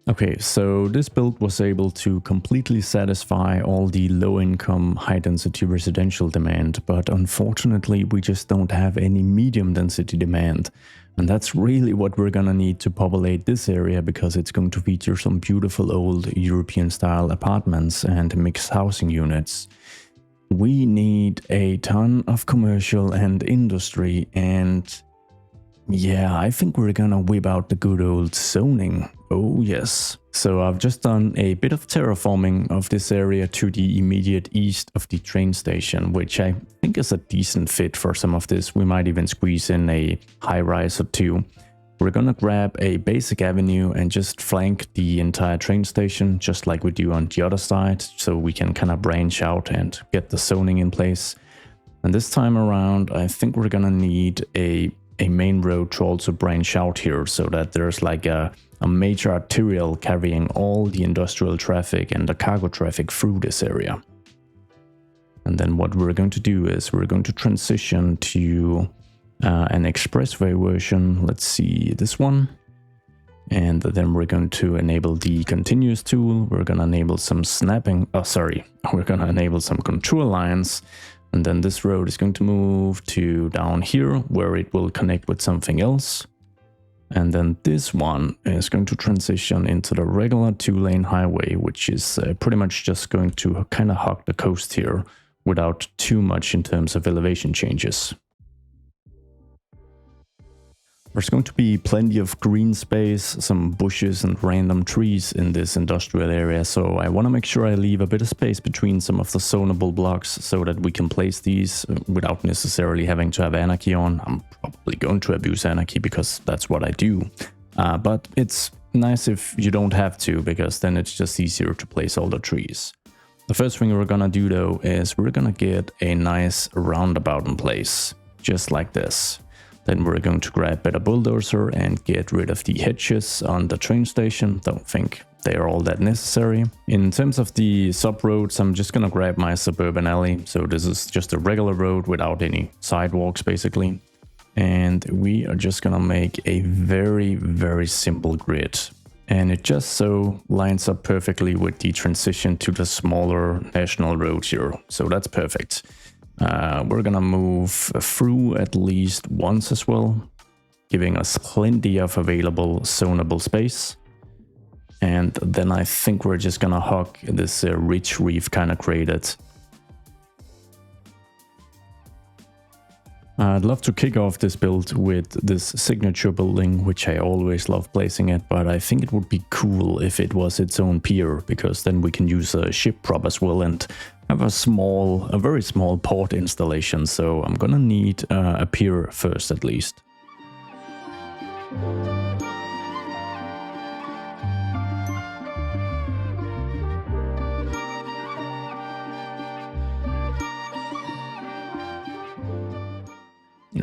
Okay, so this build was able to completely satisfy all the low-income, high-density residential demand, but unfortunately we just don't have any medium-density demand. And that's really what we're gonna need to populate this area, because it's going to feature some beautiful old European-style apartments and mixed housing units. We need a ton of commercial and industry, and Yeah, I think we're gonna whip out the good old zoning. Oh yes. So I've just done a bit of terraforming of this area to the immediate east of the train station, which I think is a decent fit for some of this. We might even squeeze in a high-rise or two. We're gonna grab a basic avenue and just flank the entire train station, just like we do on the other side, so we can kind of branch out and get the zoning in place. And this time around, I think we're gonna need a main road to also branch out here, so that there's like a major arterial carrying all the industrial traffic and the cargo traffic through this area. And then what we're going to do is we're going to transition to an expressway version. Let's see, this one. And then we're going to enable the continuous tool. We're going to enable some snapping. Oh, sorry. We're going to enable some contour lines. And then this road is going to move to down here, where it will connect with something else. And then this one is going to transition into the regular 2-lane highway, which is pretty much just going to kind of hug the coast here without too much in terms of elevation changes. There's going to be plenty of green space, some bushes and random trees in this industrial area, so I want to make sure I leave a bit of space between some of the zonable blocks so that we can place these without necessarily having to have anarchy on. I'm probably going to abuse anarchy because that's what I do, but it's nice if you don't have to, because then it's just easier to place all the trees. The first thing we're gonna do though is we're gonna get a nice roundabout in place, just like this. Then we're going to grab better bulldozer and get rid of the hedges on the train station. Don't think they are all that necessary. In terms of the sub-roads, I'm just gonna grab my suburban alley. So this is just a regular road without any sidewalks basically. And we are just gonna make a very, very simple grid. And it just so lines up perfectly with the transition to the smaller national road here. So that's perfect. We're gonna move through at least once as well, giving us plenty of available zonable space. And then I think we're just gonna hug this ridge we've kind of created. I'd love to kick off this build with this signature building, which I always love placing it, but I think it would be cool if it was its own pier, because then we can use a ship prop as well and have a very small port installation. So I'm gonna need a pier first at least.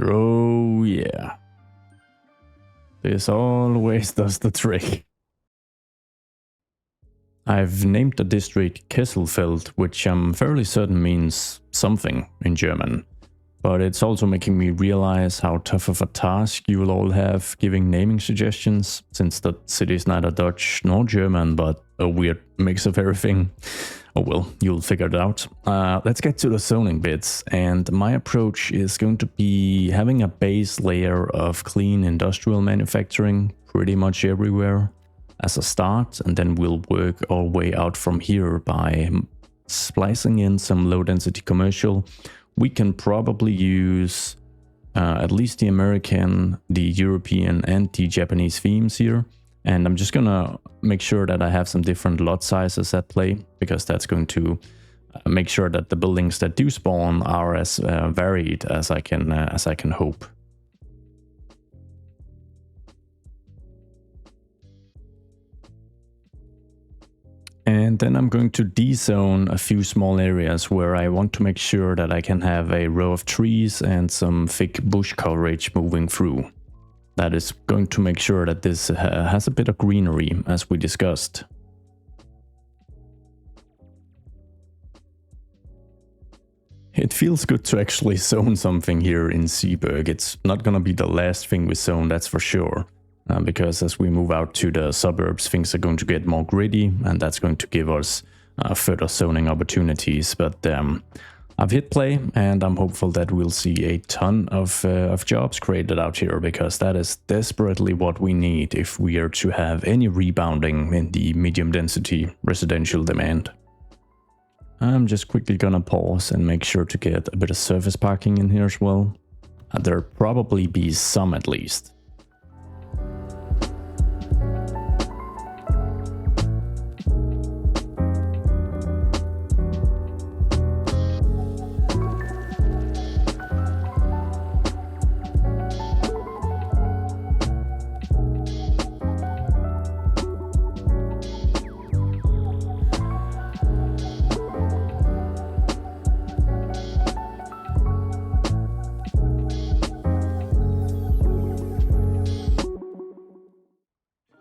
Oh yeah, this always does the trick. I've named the district Kesselfeld, which I'm fairly certain means something in German. But it's also making me realize how tough of a task you will all have giving naming suggestions, since the city is neither Dutch nor German, but a weird mix of everything. Oh well, you'll figure it out. Let's get to the zoning bits, and my approach is going to be having a base layer of clean industrial manufacturing pretty much everywhere as a start, and then we'll work our way out from here by splicing in some low-density commercial. We can probably use at least the American, the European, and the Japanese themes here. And I'm just gonna make sure that I have some different lot sizes at play, because that's going to make sure that the buildings that do spawn are as varied as I can hope. And then I'm going to dezone a few small areas where I want to make sure that I can have a row of trees and some thick bush coverage moving through. That is going to make sure that this has a bit of greenery, as we discussed. It feels good to actually zone something here in Zeeburg. It's not gonna be the last thing we zone, that's for sure. Because as we move out to the suburbs, things are going to get more gritty, and that's going to give us further zoning opportunities. But I've hit play, and I'm hopeful that we'll see a ton of jobs created out here, because that is desperately what we need if we are to have any rebounding in the medium density residential demand. I'm just quickly gonna pause and make sure to get a bit of surface parking in here as well. There'll probably be some at least.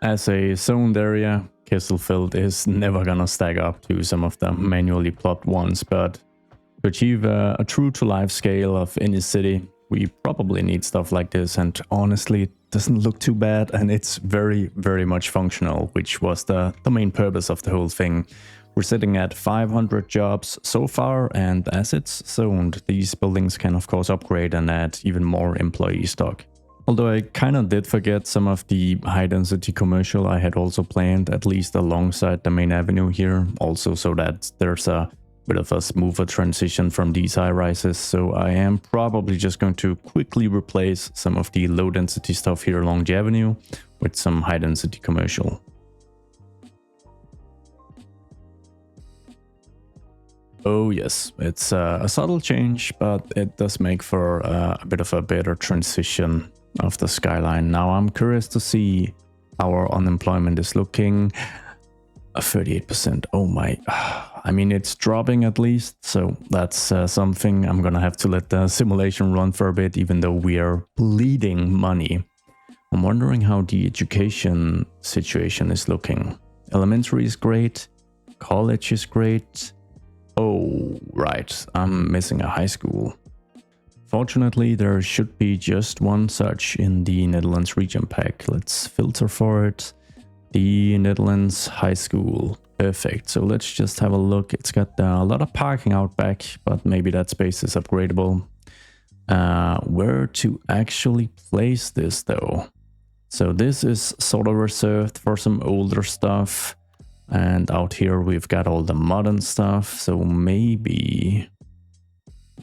As a zoned area, Kesselfeld is never gonna stack up to some of the manually plopped ones, but to achieve a true-to-life scale of any city, we probably need stuff like this, and honestly, it doesn't look too bad, and it's very, very much functional, which was the main purpose of the whole thing. We're sitting at 500 jobs so far, and as it's zoned, these buildings can of course upgrade and add even more employee stock. Although I kinda did forget some of the high-density commercial I had also planned, at least alongside the main avenue here, also so that there's a bit of a smoother transition from these high-rises, so I am probably just going to quickly replace some of the low-density stuff here along the avenue with some high-density commercial. Oh yes, it's a subtle change, but it does make for a bit of a better transition of the skyline. Now I'm curious to see how our unemployment is looking. 38%, oh my, I mean it's dropping at least, so that's something. I'm gonna have to let the simulation run for a bit, even though we are bleeding money. I'm wondering how the education situation is looking. Elementary is great, college is great. Oh, right, I'm missing a high school. Fortunately, there should be just one such in the Netherlands region pack. Let's filter for it. The Netherlands High School. Perfect. So let's just have a look. It's got a lot of parking out back, but maybe that space is upgradable. Where to actually place this though? So this is sort of reserved for some older stuff. And out here we've got all the modern stuff. So maybe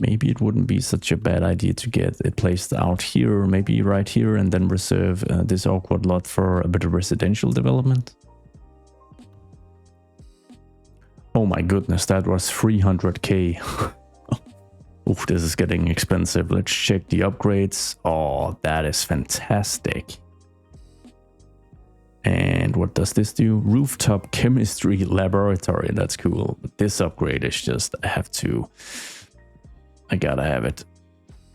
it wouldn't be such a bad idea to get it placed out here, maybe right here, and then reserve this awkward lot for a bit of residential development. Oh my goodness, that was 300k. Oof, this is getting expensive. Let's check the upgrades. Oh, that is fantastic. And what does this do? Rooftop chemistry laboratory. That's cool. But this upgrade is just, I gotta have it.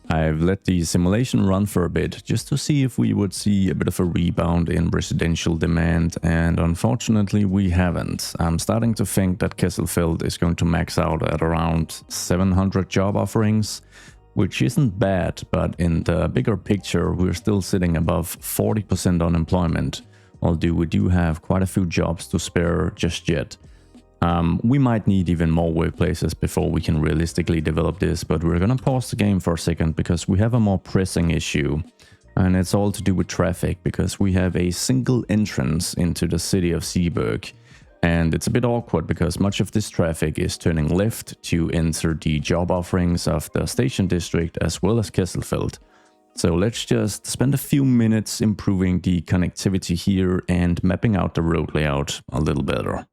I've let the simulation run for a bit just to see if we would see a bit of a rebound in residential demand, and unfortunately we haven't. I'm starting to think that Kesselfeld is going to max out at around 700 job offerings, which isn't bad, but in the bigger picture we're still sitting above 40% unemployment, although we do have quite a few jobs to spare just yet. We might need even more workplaces before we can realistically develop this, but we're gonna pause the game for a second because we have a more pressing issue, and it's all to do with traffic, because we have a single entrance into the city of Zeeburg, and it's a bit awkward because much of this traffic is turning left to enter the job offerings of the station district as well as Kesselfeld. So let's just spend a few minutes improving the connectivity here and mapping out the road layout a little better.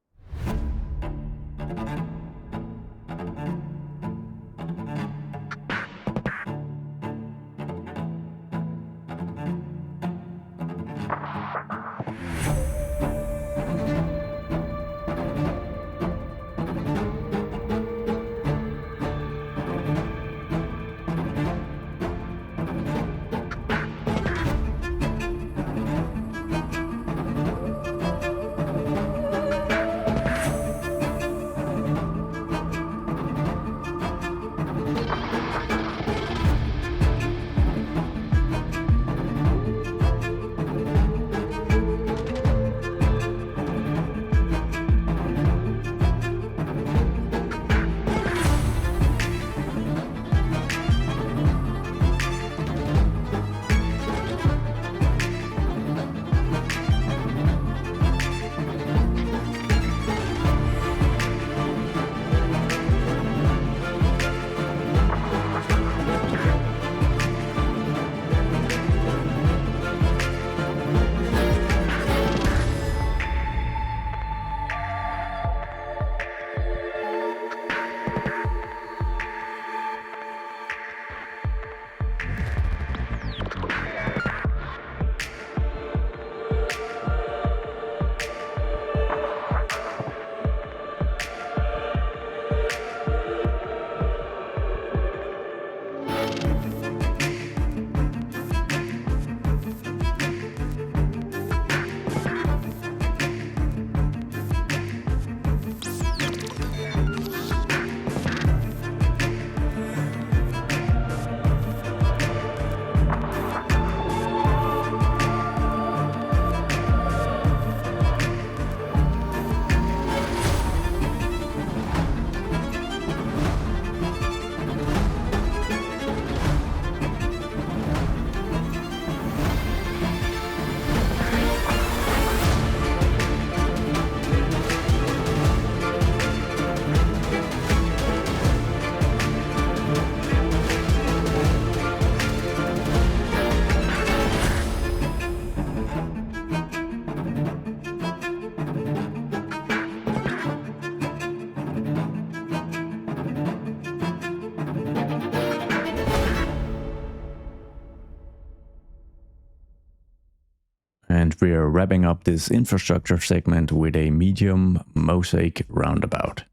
we're wrapping up this infrastructure segment with a medium mosaic roundabout.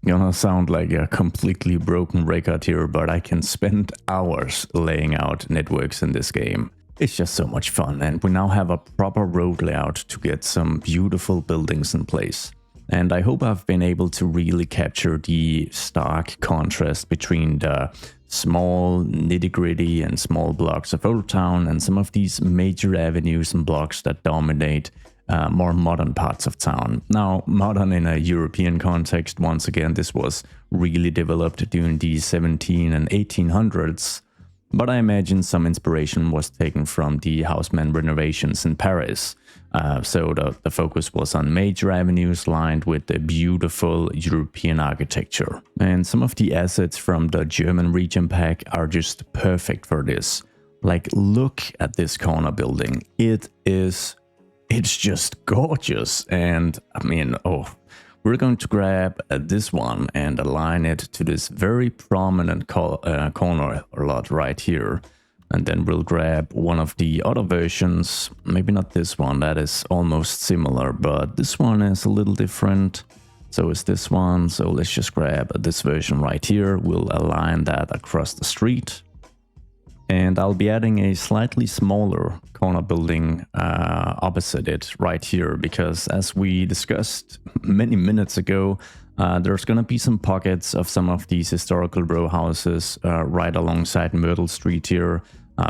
Gonna sound like a completely broken record here, but I can spend hours laying out networks in this game. It's just so much fun, and we now have a proper road layout to get some beautiful buildings in place. And I hope I've been able to really capture the stark contrast between the small nitty-gritty and small blocks of Oldtown and some of these major avenues and blocks that dominate more modern parts of town. Now, modern in a European context, once again, this was really developed during the 17 and 1800s. But I imagine some inspiration was taken from the Haussmann renovations in Paris. So the focus was on major avenues lined with the beautiful European architecture. And some of the assets from the German region pack are just perfect for this. Like, look at this corner building. It's just gorgeous. And I mean, we're going to grab this one and align it to this very prominent corner lot right here. And then we'll grab one of the other versions, maybe not this one, that is almost similar, but this one is a little different. So is this one, so let's just grab this version right here. We'll align that across the street. And I'll be adding a slightly smaller corner building opposite it right here, because as we discussed many minutes ago, there's going to be some pockets of some of these historical row houses right alongside Myrtle Street here,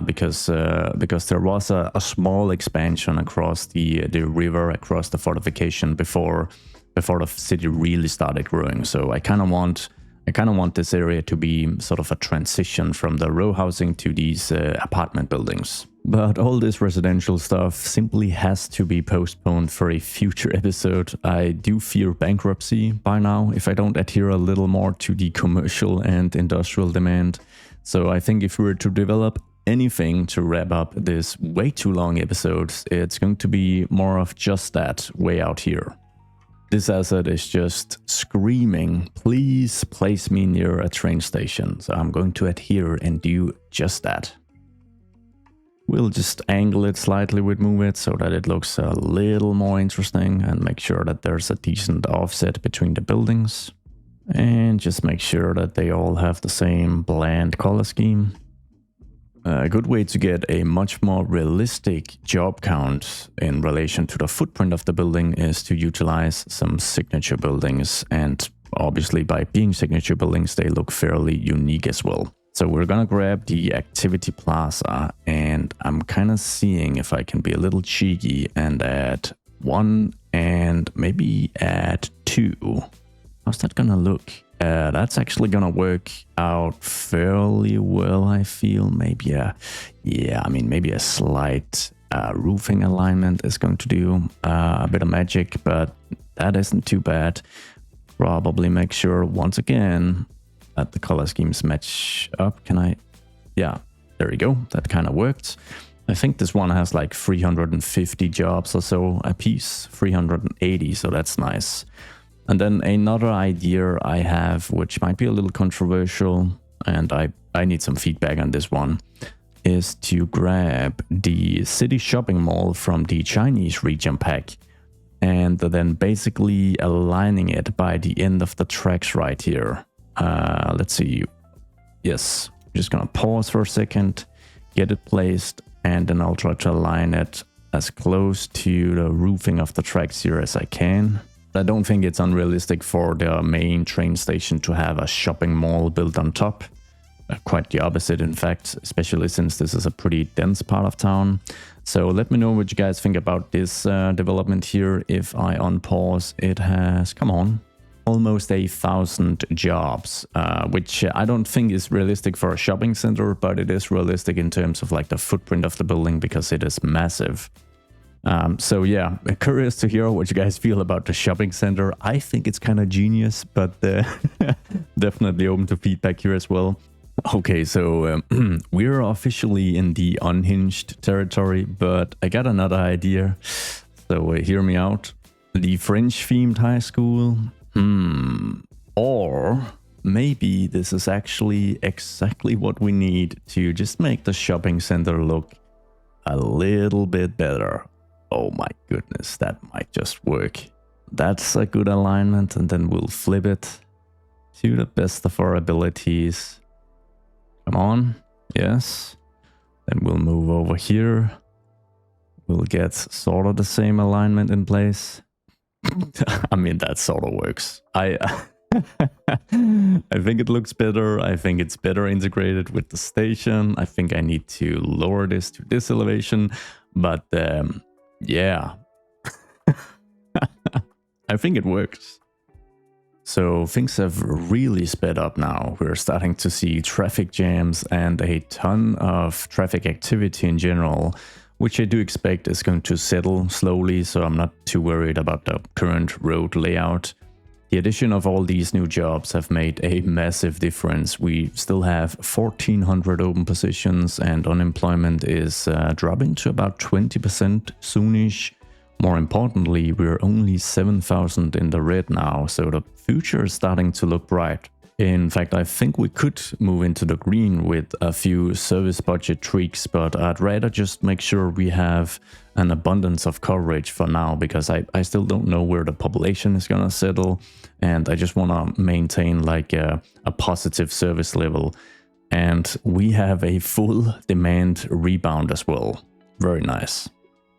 because there was a small expansion across the river, across the fortification before the city really started growing. So I kind of want this area to be sort of a transition from the row housing to these apartment buildings. But all this residential stuff simply has to be postponed for a future episode. I do fear bankruptcy by now if I don't adhere a little more to the commercial and industrial demand. So I think if we were to develop anything to wrap up this way too long episode, it's going to be more of just that way out here. This asset is just screaming, please place me near a train station. So I'm going to adhere and do just that. We'll just angle it slightly with Move It so that it looks a little more interesting, and make sure that there's a decent offset between the buildings. And just make sure that they all have the same bland color scheme. A good way to get a much more realistic job count in relation to the footprint of the building is to utilize some signature buildings, and obviously by being signature buildings they look fairly unique as well. So we're gonna grab the Activity Plaza, and I'm kind of seeing if I can be a little cheeky and add 1 and maybe add 2. How's that gonna look? That's actually gonna work out fairly well, I feel. Maybe maybe a slight roofing alignment is going to do a bit of magic, but that isn't too bad. Probably make sure once again that the color schemes match up. Yeah, there we go. That kind of worked. I think this one has like 350 jobs or so a piece, 380, so that's nice. And then another idea I have, which might be a little controversial, and I need some feedback on this one, is to grab the city shopping mall from the Chinese region pack and then basically aligning it by the end of the tracks right here. Let's see. Yes, I'm just gonna pause for a second, get it placed, and then I'll try to align it as close to the roofing of the tracks here as I can. I don't think it's unrealistic for the main train station to have a shopping mall built on top. Quite the opposite, in fact, especially since this is a pretty dense part of town. So let me know what you guys think about this development here. If I unpause, it has, come on, almost 1,000 jobs, which I don't think is realistic for a shopping center, but it is realistic in terms of like the footprint of the building because it is massive. So yeah, curious to hear what you guys feel about the shopping center. I think it's kind of genius, but definitely open to feedback here as well. Okay, so we're officially in the unhinged territory, but I got another idea. So hear me out. The French-themed high school. Or maybe this is actually exactly what we need to just make the shopping center look a little bit better. Oh my goodness, that might just work. That's a good alignment, and then we'll flip it to the best of our abilities. Come on, yes. Then we'll move over here. We'll get sort of the same alignment in place. I mean, that sort of works. I think it looks better. I think it's better integrated with the station. I think I need to lower this to this elevation. But yeah, I think it works. So things have really sped up now. We're starting to see traffic jams and a ton of traffic activity in general, which I do expect is going to settle slowly, so I'm not too worried about the current road layout. The addition of all these new jobs have made a massive difference. We still have 1,400 open positions and unemployment is dropping to about 20% soonish. More importantly, we're only 7,000 in the red now, so the future is starting to look bright. In fact, I think we could move into the green with a few service budget tweaks, but I'd rather just make sure we have an abundance of coverage for now, because I still don't know where the population is gonna settle, and I just wanna maintain like a positive service level. And we have a full demand rebound as well. Very nice.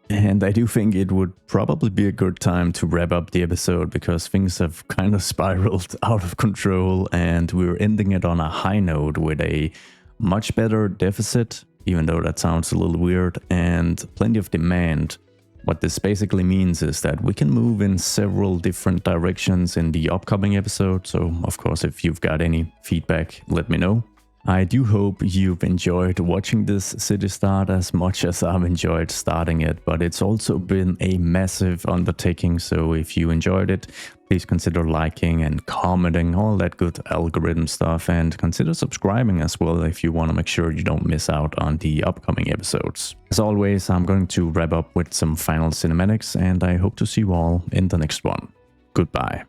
And I do think it would probably be a good time to wrap up the episode, because things have kind of spiraled out of control and we're ending it on a high note with a much better deficit, even though that sounds a little weird, and plenty of demand. What this basically means is that we can move in several different directions in the upcoming episode. So of course, if you've got any feedback, let me know. I do hope you've enjoyed watching this city start as much as I've enjoyed starting it, but it's also been a massive undertaking, so if you enjoyed it, please consider liking and commenting, all that good algorithm stuff, and consider subscribing as well if you want to make sure you don't miss out on the upcoming episodes. As always, I'm going to wrap up with some final cinematics, and I hope to see you all in the next one. Goodbye.